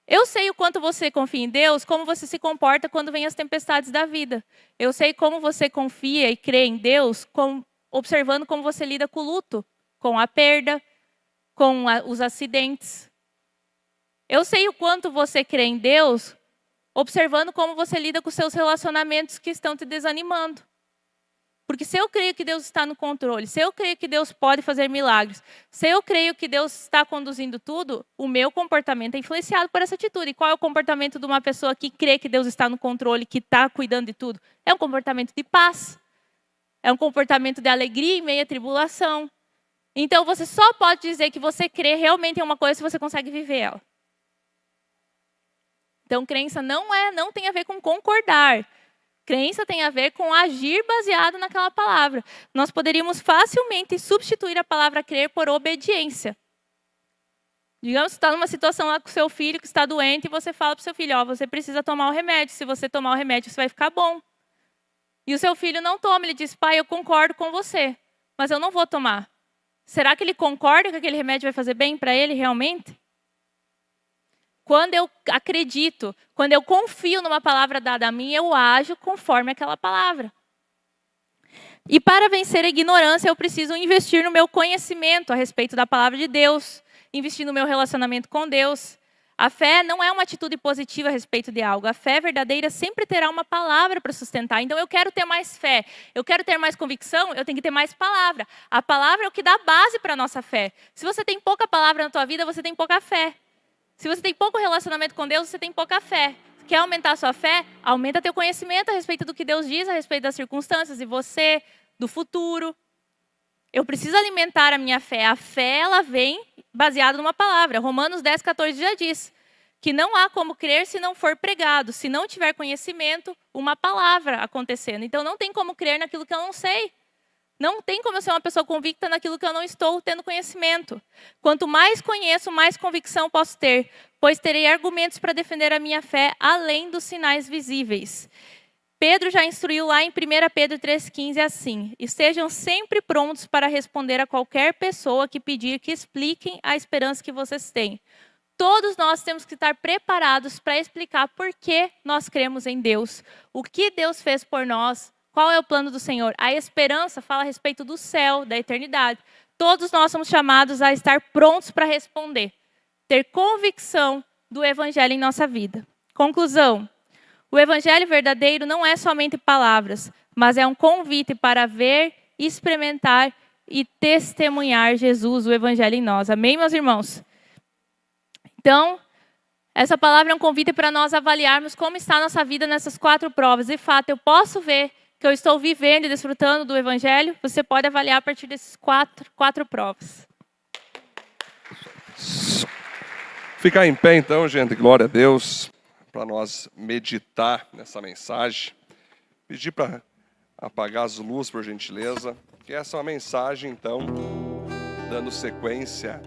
Eu sei o quanto você confia em Deus, como você se comporta quando vem as tempestades da vida. Eu sei como você confia e crê em Deus, observando como você lida com o luto, com a perda, com os acidentes. Eu sei o quanto você crê em Deus, observando como você lida com seus relacionamentos que estão te desanimando. Porque se eu creio que Deus está no controle, se eu creio que Deus pode fazer milagres, se eu creio que Deus está conduzindo tudo, o meu comportamento é influenciado por essa atitude. E qual é o comportamento de uma pessoa que crê que Deus está no controle, que está cuidando de tudo? É um comportamento de paz. É um comportamento de alegria em meio à tribulação. Então você só pode dizer que você crê realmente em uma coisa se você consegue viver ela. Então crença não tem a ver com concordar. Crença tem a ver com agir baseado naquela palavra. Nós poderíamos facilmente substituir a palavra crer por obediência. Digamos que você está numa situação lá com o seu filho que está doente e você fala para o seu filho, você precisa tomar o remédio. Se você tomar o remédio, você vai ficar bom. E o seu filho não toma. Ele diz, pai, eu concordo com você, mas eu não vou tomar. Será que ele concorda que aquele remédio vai fazer bem para ele realmente? Quando eu acredito, quando eu confio numa palavra dada a mim, eu ajo conforme aquela palavra. E para vencer a ignorância, eu preciso investir no meu conhecimento a respeito da palavra de Deus, investir no meu relacionamento com Deus. A fé não é uma atitude positiva a respeito de algo. A fé verdadeira sempre terá uma palavra para sustentar. Então eu quero ter mais fé, eu quero ter mais convicção, eu tenho que ter mais palavra. A palavra é o que dá base para a nossa fé. Se você tem pouca palavra na tua vida, você tem pouca fé. Se você tem pouco relacionamento com Deus, você tem pouca fé. Quer aumentar a sua fé? Aumenta teu conhecimento a respeito do que Deus diz, a respeito das circunstâncias, de você, do futuro. Eu preciso alimentar a minha fé. A fé, ela vem baseada numa palavra. Romanos 10:14 já diz que não há como crer se não for pregado. Se não tiver conhecimento, uma palavra acontecendo. Então, não tem como crer naquilo que eu não sei. Não tem como eu ser uma pessoa convicta naquilo que eu não estou tendo conhecimento. Quanto mais conheço, mais convicção posso ter, pois terei argumentos para defender a minha fé além dos sinais visíveis. Pedro já instruiu lá em 1 Pedro 3,15 assim: estejam sempre prontos para responder a qualquer pessoa que pedir que expliquem a esperança que vocês têm. Todos nós temos que estar preparados para explicar por que nós cremos em Deus, o que Deus fez por nós, qual é o plano do Senhor. A esperança fala a respeito do céu, da eternidade. Todos nós somos chamados a estar prontos para responder, ter convicção do Evangelho em nossa vida. Conclusão: o Evangelho verdadeiro não é somente palavras, mas é um convite para ver, experimentar e testemunhar Jesus, o Evangelho em nós. Amém, meus irmãos? Então, essa palavra é um convite para nós avaliarmos como está a nossa vida nessas 4 provas. De fato, eu posso ver que eu estou vivendo e desfrutando do Evangelho. Você pode avaliar a partir desses quatro provas. Ficar em pé então, gente, glória a Deus, para nós meditar nessa mensagem. Pedir para apagar as luzes, por gentileza, que essa é uma mensagem, então, dando sequência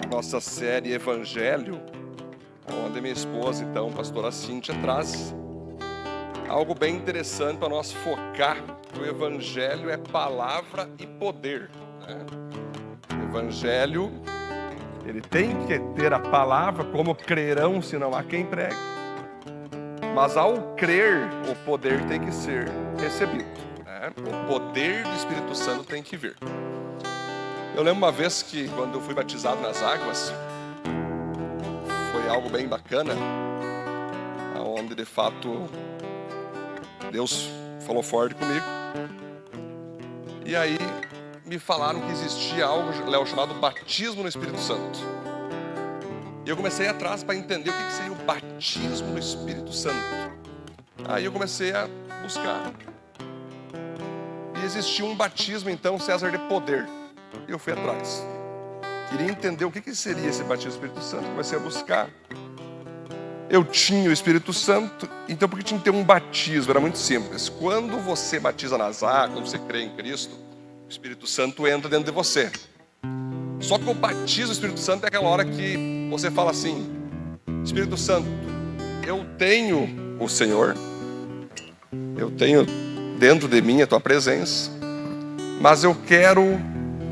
à nossa série Evangelho, onde minha esposa, então, pastora Cíntia, traz algo bem interessante para nós focar. O Evangelho é palavra e poder, né? O Evangelho, ele tem que ter a palavra, como crerão se não há quem pregue. Mas ao crer, o poder tem que ser recebido, né? O poder do Espírito Santo tem que vir. Eu lembro uma vez que, quando eu fui batizado nas águas, foi algo bem bacana, onde de fato Deus falou forte comigo. E aí me falaram que existia algo, Léo, chamado batismo no Espírito Santo. E eu comecei atrás para entender o que seria o batismo no Espírito Santo. Aí eu comecei a buscar. E existia um batismo, então, César, de poder. E eu fui atrás. Queria entender o que seria esse batismo do Espírito Santo. Comecei a buscar. Eu tinha o Espírito Santo, então por que tinha que ter um batismo? Era muito simples. Quando você batiza nas águas, quando você crê em Cristo, o Espírito Santo entra dentro de você. Só que o batismo do Espírito Santo é aquela hora que você fala assim: Espírito Santo, eu tenho o Senhor, eu tenho dentro de mim a tua presença, mas eu quero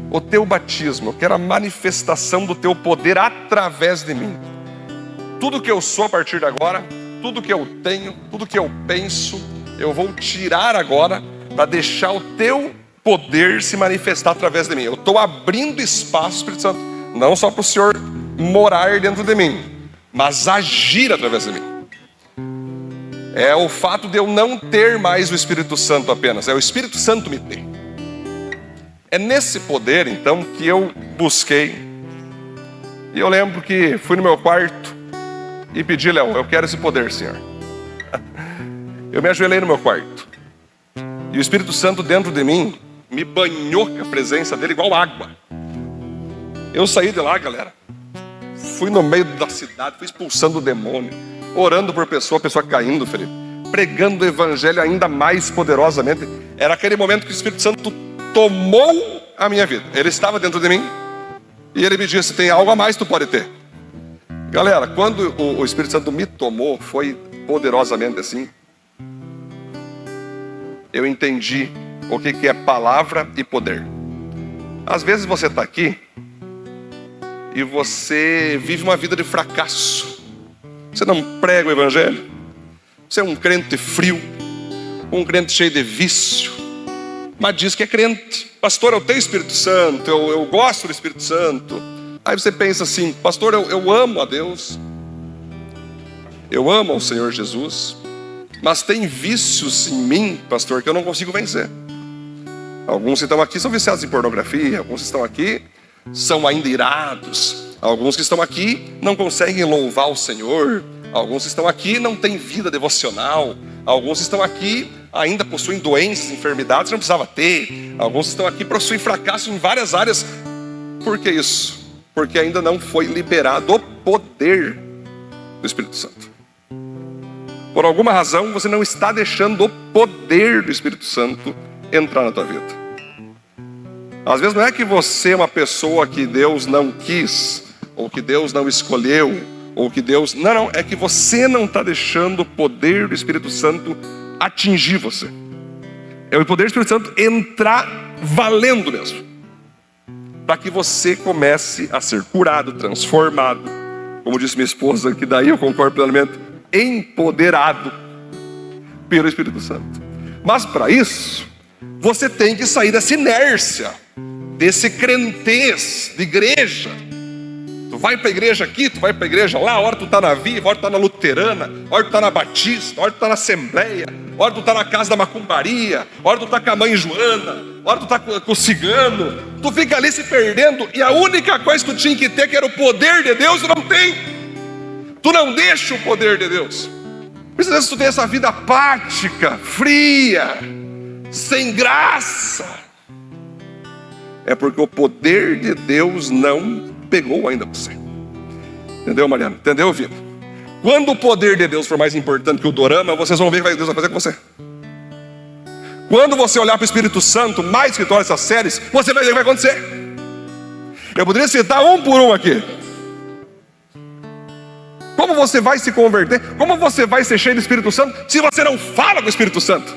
o teu batismo, eu quero a manifestação do teu poder através de mim. Tudo que eu sou a partir de agora, tudo que eu tenho, tudo que eu penso, eu vou tirar agora para deixar o teu poder se manifestar através de mim. Eu estou abrindo espaço, Espírito Santo, não só para o Senhor morar dentro de mim, mas agir através de mim. É o fato de eu não ter mais o Espírito Santo apenas, é o Espírito Santo me ter. É nesse poder, então, que eu busquei. E eu lembro que fui no meu quarto e pedi: Léo, eu quero esse poder, Senhor. Eu me ajoelhei no meu quarto. E o Espírito Santo dentro de mim me banhou com a presença dele igual água. Eu saí de lá, galera. Fui no meio da cidade, fui expulsando o demônio, orando por pessoa, a pessoa caindo, Felipe, pregando o Evangelho ainda mais poderosamente. Era aquele momento que o Espírito Santo tomou a minha vida. Ele estava dentro de mim e ele me disse: tem algo a mais que tu pode ter. Galera, quando o Espírito Santo me tomou, foi poderosamente assim. Eu entendi o que é palavra e poder. Às vezes você está aqui e você vive uma vida de fracasso. Você não prega o Evangelho. Você é um crente frio, um crente cheio de vício, mas diz que é crente. Pastor, eu tenho Espírito Santo, eu gosto do Espírito Santo. Aí você pensa assim: pastor, eu amo a Deus, eu amo ao Senhor Jesus, mas tem vícios em mim, pastor, que eu não consigo vencer. Alguns que estão aqui são viciados em pornografia, alguns que estão aqui são ainda irados, alguns que estão aqui não conseguem louvar o Senhor, alguns que estão aqui não têm vida devocional, alguns que estão aqui ainda possuem doenças, enfermidades, não precisava ter. Alguns estão aqui possuem fracasso em várias áreas. Por que isso? Porque ainda não foi liberado o poder do Espírito Santo. Por alguma razão, você não está deixando o poder do Espírito Santo entrar na tua vida. Às vezes não é que você é uma pessoa que Deus não quis, ou que Deus não escolheu, ou que Deus... Não, é que você não está deixando o poder do Espírito Santo atingir você. É o poder do Espírito Santo entrar valendo mesmo. Para que você comece a ser curado, transformado. Como disse minha esposa, que daí eu concordo plenamente, empoderado pelo Espírito Santo. Mas para isso, você tem que sair dessa inércia, desse crentez de igreja. Tu vai para a igreja aqui, tu vai para a igreja lá, a hora tu está na Viva, a hora tu está na Luterana, a hora tu está na Batista, a hora tu está na Assembleia, a hora tu está na casa da macumbaria, a hora tu está com a mãe Joana, a hora tu está com o cigano. Tu fica ali se perdendo e a única coisa que tu tinha que ter, que era o poder de Deus, tu não tem. Tu não deixa o poder de Deus. Por isso, às vezes tu tem essa vida apática, fria, sem graça. É porque o poder de Deus não pegou ainda você. Entendeu, Mariana? Entendeu, Vitor? Quando o poder de Deus for mais importante que o dorama, vocês vão ver o que Deus vai fazer com você. Quando você olhar para o Espírito Santo, mais que todas essas séries, você vai ver o que vai acontecer. Eu poderia citar um por um aqui. Como você vai se converter? Como você vai ser cheio do Espírito Santo se você não fala com o Espírito Santo?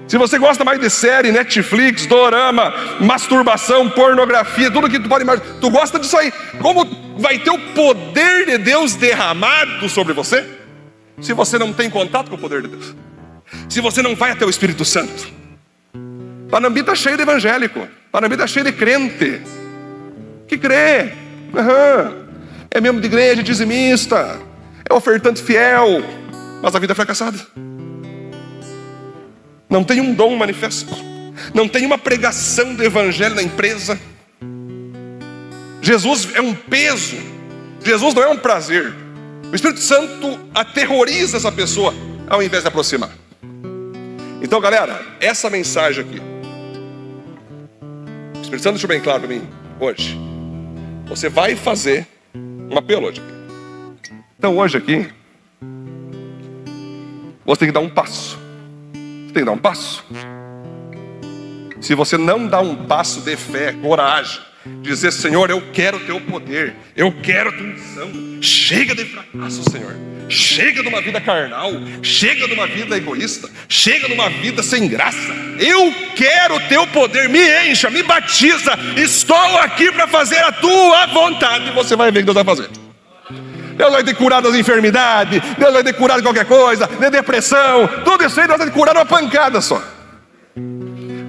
Se você gosta mais de série, Netflix, dorama, masturbação, pornografia, tudo que tu pode imaginar, tu gosta disso aí. Como vai ter o poder de Deus derramado sobre você se você não tem contato com o poder de Deus? Se você não vai até o Espírito Santo? Panambi está cheio de evangélico. Panambi está cheio de crente que crê. É membro de igreja, dizimista, é ofertante fiel, mas a vida é fracassada. Não tem um dom manifesto, não tem uma pregação do evangelho na empresa. Jesus é um peso, Jesus não é um prazer. O Espírito Santo aterroriza essa pessoa ao invés de aproximar. Então, galera, essa mensagem aqui, o Espírito Santo deixou bem claro para mim hoje. Você vai fazer um apelo hoje. Então hoje aqui, você tem que dar um passo. Você tem que dar um passo. Se você não dá um passo de fé, coragem, dizer: Senhor, eu quero o teu poder, eu quero a tua unção. Chega de fracasso, Senhor. Chega de uma vida carnal, chega de uma vida egoísta, chega de uma vida sem graça. Eu quero o teu poder, me encha, me batiza. Estou aqui para fazer a tua vontade. E você vai ver o que Deus vai fazer. Deus vai ter curado as enfermidades, Deus vai ter curado qualquer coisa, de depressão, tudo isso aí Deus vai ter curado uma pancada só.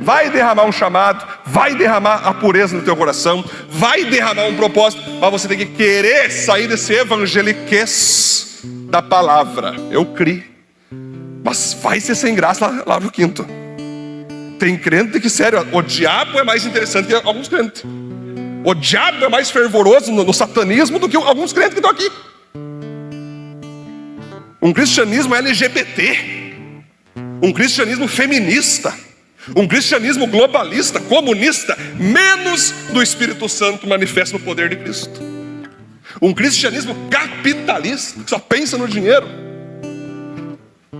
Vai derramar um chamado, vai derramar a pureza no teu coração, vai derramar um propósito, mas você tem que querer sair desse evangeliquez da palavra. Eu criei, mas vai ser sem graça lá no quinto. Tem crente que, sério, o diabo é mais interessante que alguns crentes. O diabo é mais fervoroso no satanismo do que alguns crentes que estão aqui. Um cristianismo LGBT, um cristianismo feminista, um cristianismo globalista, comunista, menos do Espírito Santo manifesto no poder de Cristo. Um cristianismo capitalista, que só pensa no dinheiro.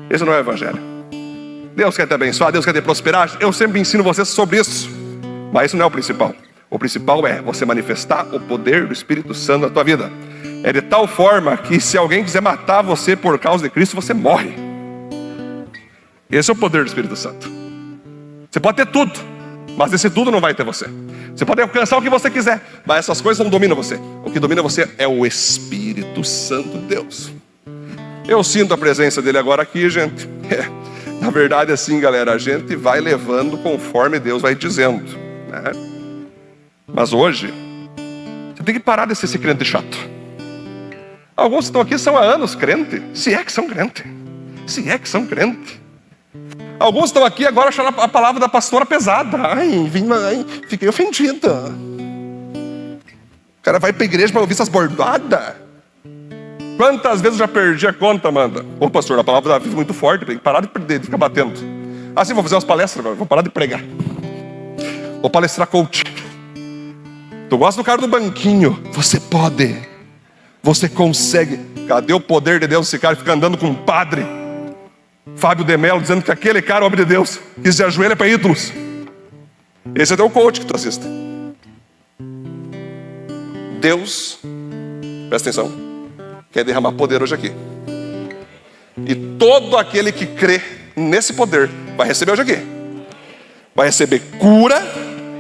Esse não é o evangelho. Deus quer te abençoar, Deus quer te prosperar. Eu sempre ensino vocês sobre isso, mas isso não é o principal. O principal é você manifestar o poder do Espírito Santo na tua vida. É de tal forma que se alguém quiser matar você por causa de Cristo, você morre. Esse é o poder do Espírito Santo. Você pode ter tudo, mas esse tudo não vai ter você. Você pode alcançar o que você quiser, mas essas coisas não dominam você. O que domina você é o Espírito Santo de Deus. Eu sinto a presença dele agora aqui, gente. Na verdade, assim, galera, a gente vai levando conforme Deus vai dizendo, né? Mas hoje, você tem que parar de ser esse crente chato. Alguns que estão aqui são há anos crente. Se é que são crente. Se é que são crente. Alguns estão aqui agora achando a palavra da pastora pesada. Fiquei ofendida. O cara vai para a igreja para ouvir essas bordadas. Quantas vezes eu já perdi a conta, Amanda? Ô pastor, a palavra da vida é muito forte, tem que parar de ficar batendo. Assim, vou fazer umas palestras agora, vou parar de pregar. Vou palestrar coach. Tu gosta do cara do banquinho? Você pode. Você consegue. Cadê o poder de Deus? Esse cara fica andando com um padre, Fábio de Mello, dizendo que aquele cara é homem de Deus, que se ajoelha para ídolos. Esse é teu coach que tu assiste. Deus, presta atenção, quer derramar poder hoje aqui. E todo aquele que crê nesse poder vai receber hoje aqui. Vai receber cura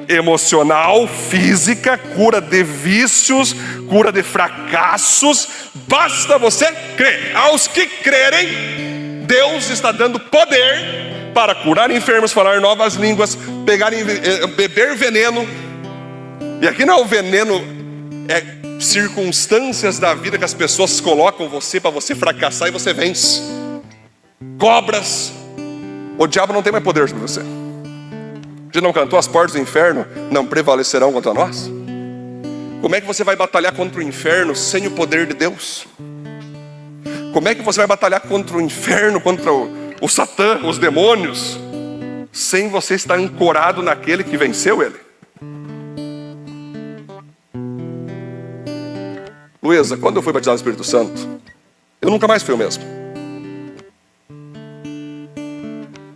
emocional, física, cura de vícios, cura de fracassos. Basta você crer. Aos que crerem, Deus está dando poder para curar enfermos, falar novas línguas, beber veneno. E aqui não é o veneno, é circunstâncias da vida que as pessoas colocam você para você fracassar e você vence. Cobras. O diabo não tem mais poder sobre você. Já não cantou? As portas do inferno não prevalecerão contra nós? Como é que você vai batalhar contra o inferno sem o poder de Deus? Como é que você vai batalhar contra o inferno, contra o Satã, os demônios, sem você estar ancorado naquele que venceu ele? Luísa, quando eu fui batizado no Espírito Santo, eu nunca mais fui o mesmo.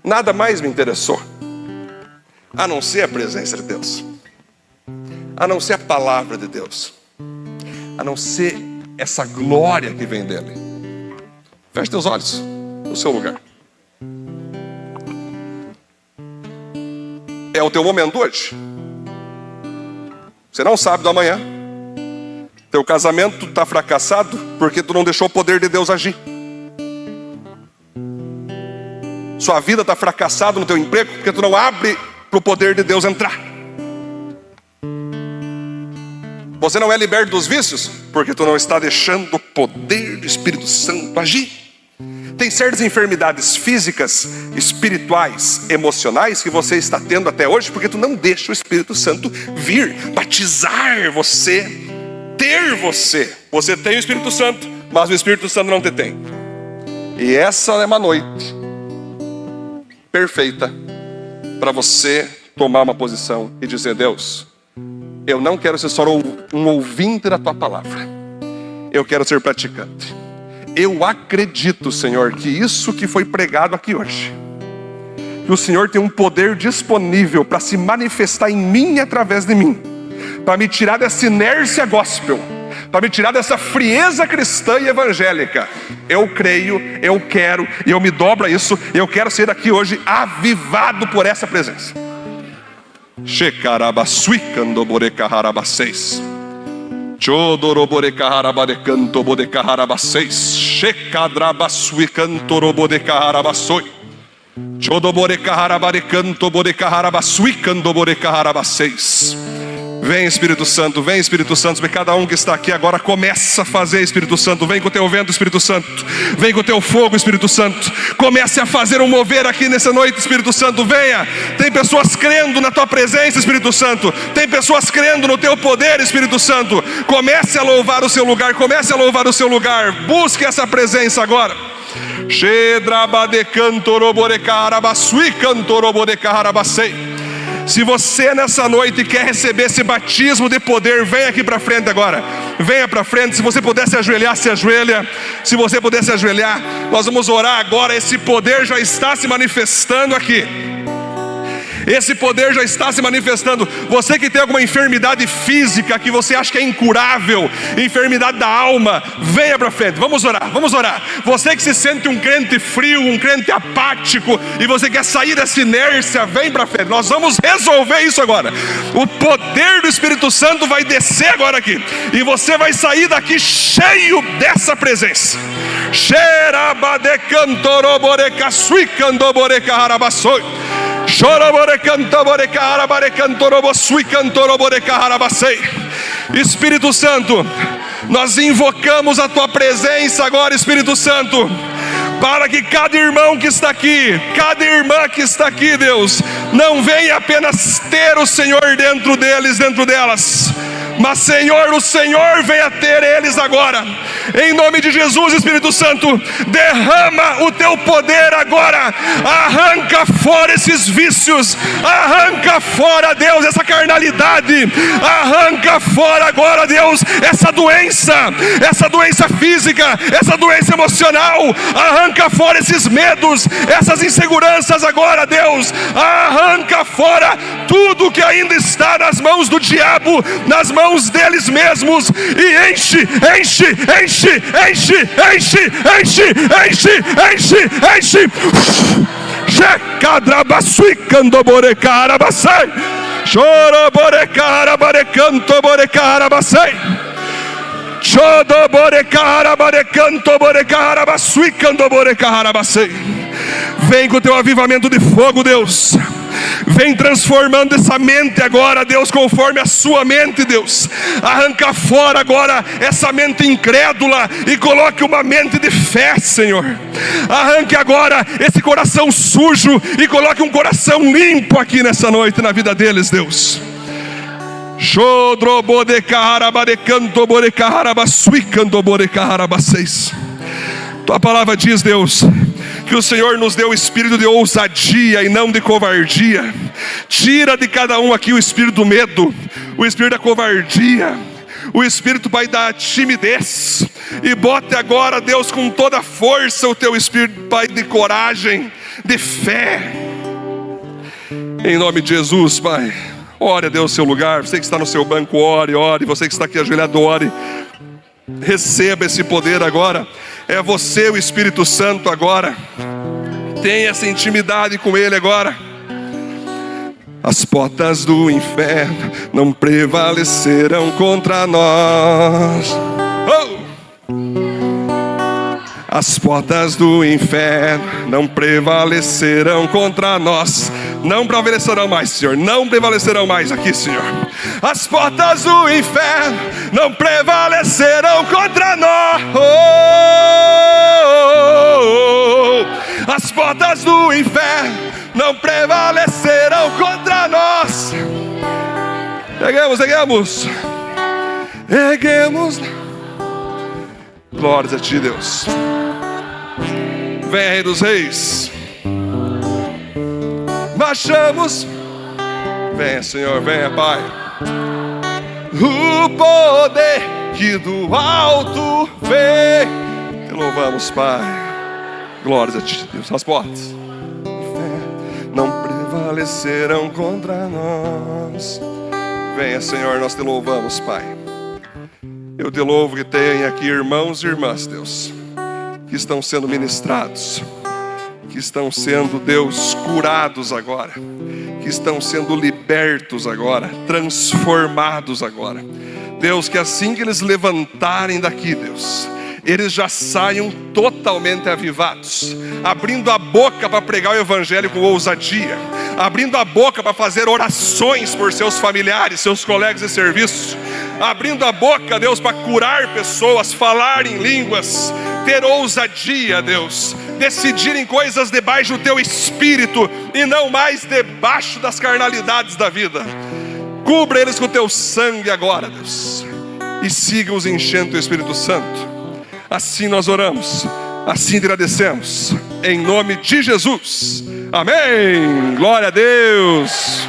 Nada mais me interessou, a não ser a presença de Deus, a não ser a palavra de Deus, a não ser essa glória que vem dele. Feche teus olhos no seu lugar. É o teu momento hoje. Você não sabe do amanhã. Teu casamento está fracassado porque tu não deixou o poder de Deus agir. Sua vida está fracassada no teu emprego porque tu não abre para o poder de Deus entrar. Você não é liberto dos vícios porque tu não está deixando o poder do Espírito Santo agir. Tem certas enfermidades físicas, espirituais, emocionais que você está tendo até hoje porque tu não deixa o Espírito Santo vir, batizar você, ter você. Você tem o Espírito Santo, mas o Espírito Santo não te tem. E essa é uma noite perfeita para você tomar uma posição e dizer: Deus, eu não quero ser só um ouvinte da tua palavra, eu quero ser praticante. Eu acredito, Senhor, que isso que foi pregado aqui hoje, que o Senhor tem um poder disponível para se manifestar em mim e através de mim, para me tirar dessa inércia gospel, para me tirar dessa frieza cristã e evangélica. Eu creio, eu quero, e eu me dobro a isso. Eu quero ser daqui hoje avivado por essa presença. Shekarabasuikandoborekarabasseis. Chodoroborekarabadekantobodekarabaseis. Shekadrabasuikantorobodekarabasoi. Chodoborekarabadekantobodekarabaseis. Vem Espírito Santo, vem Espírito Santo. Cada um que está aqui agora começa a fazer, Espírito Santo. Vem com o teu vento, Espírito Santo. Vem com o teu fogo, Espírito Santo. Comece a fazer um mover aqui nessa noite, Espírito Santo. Venha. Tem pessoas crendo na tua presença, Espírito Santo. Tem pessoas crendo no teu poder, Espírito Santo. Comece a louvar o seu lugar, comece a louvar o seu lugar. Busque essa presença agora. Se você nessa noite quer receber esse batismo de poder, vem aqui para frente agora. Venha para frente. Se você puder se ajoelhar, se ajoelha. Se você puder se ajoelhar, nós vamos orar agora. Esse poder já está se manifestando aqui. Esse poder já está se manifestando. Você que tem alguma enfermidade física que você acha que é incurável, enfermidade da alma, venha para frente, vamos orar, vamos orar. Você que se sente um crente frio, um crente apático, e você quer sair dessa inércia, vem para frente. Nós vamos resolver isso agora. O poder do Espírito Santo vai descer agora aqui, e você vai sair daqui cheio dessa presença. Espírito Santo, nós invocamos a tua presença agora, Espírito Santo, para que cada irmão que está aqui, cada irmã que está aqui, Deus, não venha apenas ter o Senhor dentro deles, dentro delas, Mas Senhor, o Senhor venha ter eles agora. Em nome de Jesus, Espírito Santo, derrama o teu poder agora. Arranca fora esses vícios. Arranca fora, Deus, essa carnalidade. Arranca fora agora, Deus, essa doença física, essa doença emocional. Arranca fora esses medos, essas inseguranças agora, Deus. Arranca fora tudo que ainda está nas mãos do diabo, nas mãos deles mesmos, e enche, enche, enche, enche, enche, enche, enche, enche, enche. Checadrabasuicandoborecarabasai. Choroborecarabarecantoborecarabasai. Chodoborecarabarecantoborecarabasuicandoborecarabasai. Vem com o teu avivamento de fogo, Deus. Vem transformando essa mente agora, Deus, conforme a sua mente, Deus. Arranca fora agora essa mente incrédula e coloque uma mente de fé, Senhor. Arranque agora esse coração sujo e coloque um coração limpo aqui nessa noite na vida deles, Deus. Tua palavra diz, Deus, que o Senhor nos deu o espírito de ousadia e não de covardia. Tira de cada um aqui o espírito do medo, o espírito da covardia, o espírito, Pai, da timidez, e bote agora, Deus, com toda a força o teu espírito, Pai, de coragem, de fé. Em nome de Jesus, Pai. Ore a Deus no seu lugar. Você que está no seu banco, ore, ore. Você que está aqui ajoelhado, ore. Receba esse poder agora. É você, o Espírito Santo, agora. Tenha essa intimidade com Ele agora. As portas do inferno não prevalecerão contra nós. Oh! As portas do inferno não prevalecerão contra nós. Não prevalecerão mais, Senhor. Não prevalecerão mais aqui, Senhor. As portas do inferno não prevalecerão contra nós. As portas do inferno não prevalecerão contra nós. Erguemos, erguemos. Erguemos. Glórias a ti, Deus. Vem, Rei dos Reis. Marchamos. Venha, Senhor, venha, Pai. O poder que do alto vem. Te louvamos, Pai. Glórias a ti, Deus. As portas não prevalecerão contra nós. Venha, Senhor, nós te louvamos, Pai. Eu te louvo que tem aqui irmãos e irmãs, Deus, que estão sendo ministrados, que estão sendo, Deus, curados agora, que estão sendo libertos agora, transformados agora. Deus, que assim que eles levantarem daqui, Deus, eles já saiam totalmente avivados, abrindo a boca para pregar o evangelho com ousadia, abrindo a boca para fazer orações por seus familiares, seus colegas de serviço, abrindo a boca, Deus, para curar pessoas, falar em línguas, ter ousadia, Deus, decidirem coisas debaixo do teu espírito e não mais debaixo das carnalidades da vida. Cubra eles com o teu sangue agora, Deus, e siga os enchendo do Espírito Santo. Assim nós oramos, assim agradecemos, em nome de Jesus. Amém. Glória a Deus.